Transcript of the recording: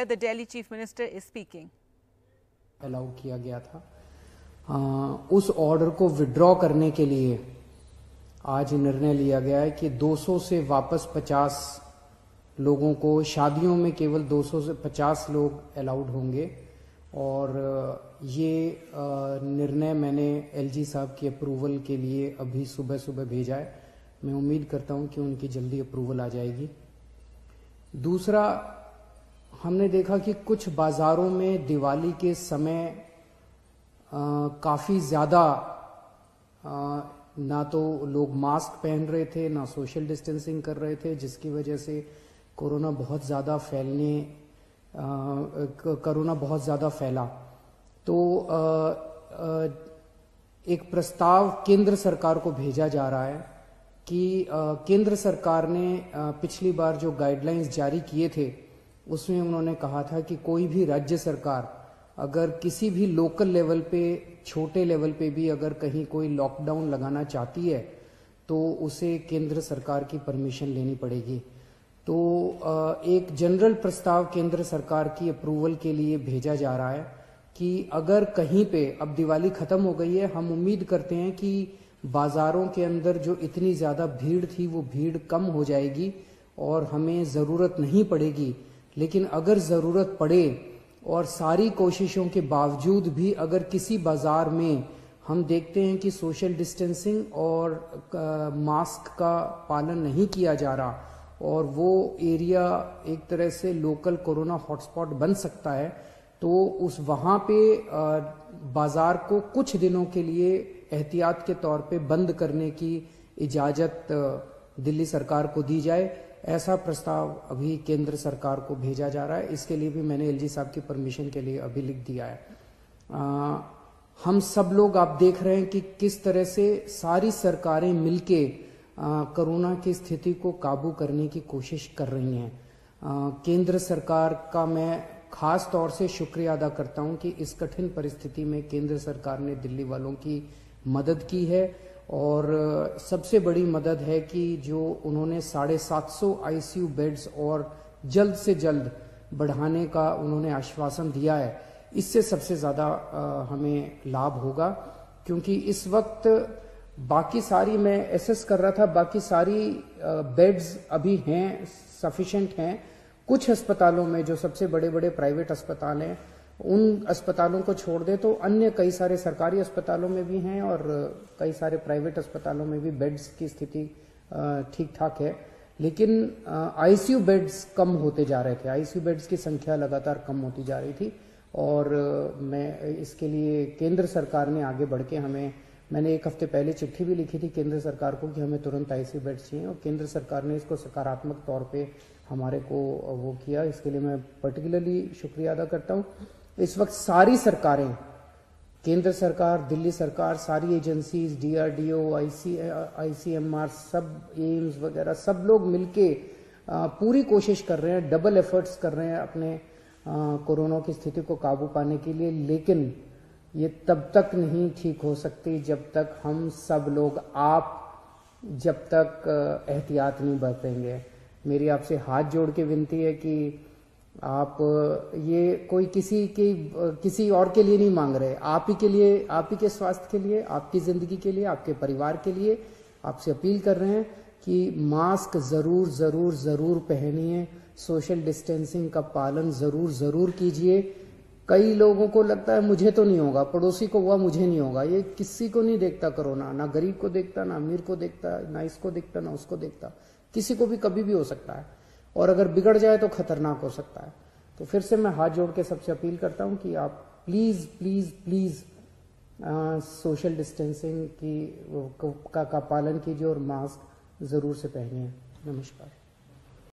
The Delhi Chief Minister is speaking. Allow किया गया था, उस ऑर्डर को विड्रॉ करने के लिए आज निर्णय लिया गया है कि 200 से वापस 50 लोगों को, शादियों में केवल 200 से 50 लोग अलाउड होंगे। और ये निर्णय मैंने एलजी साहब की अप्रूवल के लिए अभी सुबह सुबह भेजा है। मैं उम्मीद करता हूं कि उनकी जल्दी अप्रूवल आ जाएगी। दूसरा, हमने देखा कि कुछ बाजारों में दिवाली के समय काफ़ी ज़्यादा ना तो लोग मास्क पहन रहे थे, ना सोशल डिस्टेंसिंग कर रहे थे, जिसकी वजह से कोरोना बहुत ज़्यादा फैला। तो एक प्रस्ताव केंद्र सरकार को भेजा जा रहा है कि केंद्र सरकार ने पिछली बार जो गाइडलाइंस जारी किए थे उसमें उन्होंने कहा था कि कोई भी राज्य सरकार अगर किसी भी लोकल लेवल पे, छोटे लेवल पे भी अगर कहीं कोई लॉकडाउन लगाना चाहती है तो उसे केंद्र सरकार की परमिशन लेनी पड़ेगी। तो एक जनरल प्रस्ताव केंद्र सरकार की अप्रूवल के लिए भेजा जा रहा है कि अगर कहीं पे, अब दिवाली खत्म हो गई है, हम उम्मीद करते हैं कि बाजारों के अंदर जो इतनी ज्यादा भीड़ थी वो भीड़ कम हो जाएगी और हमें जरूरत नहीं पड़ेगी। लेकिन अगर जरूरत पड़े और सारी कोशिशों के बावजूद भी अगर किसी बाजार में हम देखते हैं कि सोशल डिस्टेंसिंग और मास्क का पालन नहीं किया जा रहा और वो एरिया एक तरह से लोकल कोरोना हॉटस्पॉट बन सकता है, तो उस वहां पे बाजार को कुछ दिनों के लिए एहतियात के तौर पे बंद करने की इजाजत दिल्ली सरकार को दी जाए। ऐसा प्रस्ताव अभी केंद्र सरकार को भेजा जा रहा है। इसके लिए भी मैंने एलजी साहब की परमिशन के लिए अभी लिख दिया है। हम सब लोग, आप देख रहे हैं कि किस तरह से सारी सरकारें मिलके कोरोना की स्थिति को काबू करने की कोशिश कर रही हैं। केंद्र सरकार का मैं खास तौर से शुक्रिया अदा करता हूं कि इस कठिन परिस्थिति में केंद्र सरकार ने दिल्ली वालों की मदद की है। और सबसे बड़ी मदद है कि जो उन्होंने 750 आईसीयू बेड्स और जल्द से जल्द बढ़ाने का उन्होंने आश्वासन दिया है। इससे सबसे ज्यादा हमें लाभ होगा, क्योंकि इस वक्त बाकी सारी, मैं एसेस कर रहा था, बाकी सारी बेड्स अभी हैं, सफिशिएंट हैं। कुछ अस्पतालों में, जो सबसे बड़े बड़े प्राइवेट अस्पताल हैं, उन अस्पतालों को छोड़ दे तो अन्य कई सारे सरकारी अस्पतालों में भी हैं और कई सारे प्राइवेट अस्पतालों में भी बेड्स की स्थिति ठीक ठाक है। लेकिन आईसीयू बेड्स कम होते जा रहे थे, आईसीयू बेड्स की संख्या लगातार कम होती जा रही थी। और मैं इसके लिए केंद्र सरकार ने आगे बढ़ के मैंने एक हफ्ते पहले चिट्ठी भी लिखी थी केंद्र सरकार को कि हमें तुरंत आईसीयू बेड्स चाहिए, और केंद्र सरकार ने इसको सकारात्मक तौर पे हमारे को वो किया। इसके लिए मैं पर्टिकुलरली शुक्रिया अदा करता हूँ। इस वक्त सारी सरकारें, केंद्र सरकार, दिल्ली सरकार, सारी एजेंसीज, डीआरडीओ, आईसीएमआर, सब एम्स वगैरह, सब लोग मिलके पूरी कोशिश कर रहे हैं, डबल एफर्ट्स कर रहे हैं अपने कोरोना की स्थिति को काबू पाने के लिए। लेकिन ये तब तक नहीं ठीक हो सकती जब तक हम सब लोग, जब तक एहतियात नहीं बरतेंगे। मेरी आपसे हाथ जोड़ के विनती है कि आप ये कोई किसी और के लिए नहीं मांग रहे, आप ही के लिए, आप ही के स्वास्थ्य के लिए, आपकी जिंदगी के लिए, आपके परिवार के लिए आपसे अपील कर रहे हैं कि मास्क जरूर जरूर जरूर पहनिए, सोशल डिस्टेंसिंग का पालन जरूर जरूर कीजिए। कई लोगों को लगता है मुझे तो नहीं होगा, पड़ोसी को हुआ मुझे नहीं होगा। ये किसी को नहीं देखता कोरोना, ना गरीब को देखता, ना अमीर को देखता, ना इसको देखता, ना उसको देखता। किसी को भी कभी भी हो सकता है, और अगर बिगड़ जाए तो खतरनाक हो सकता है। तो फिर से मैं हाथ जोड़ के सबसे अपील करता हूं कि आप please please please social distancing का पालन कीजिए और मास्क जरूर से पहनिए। नमस्कार।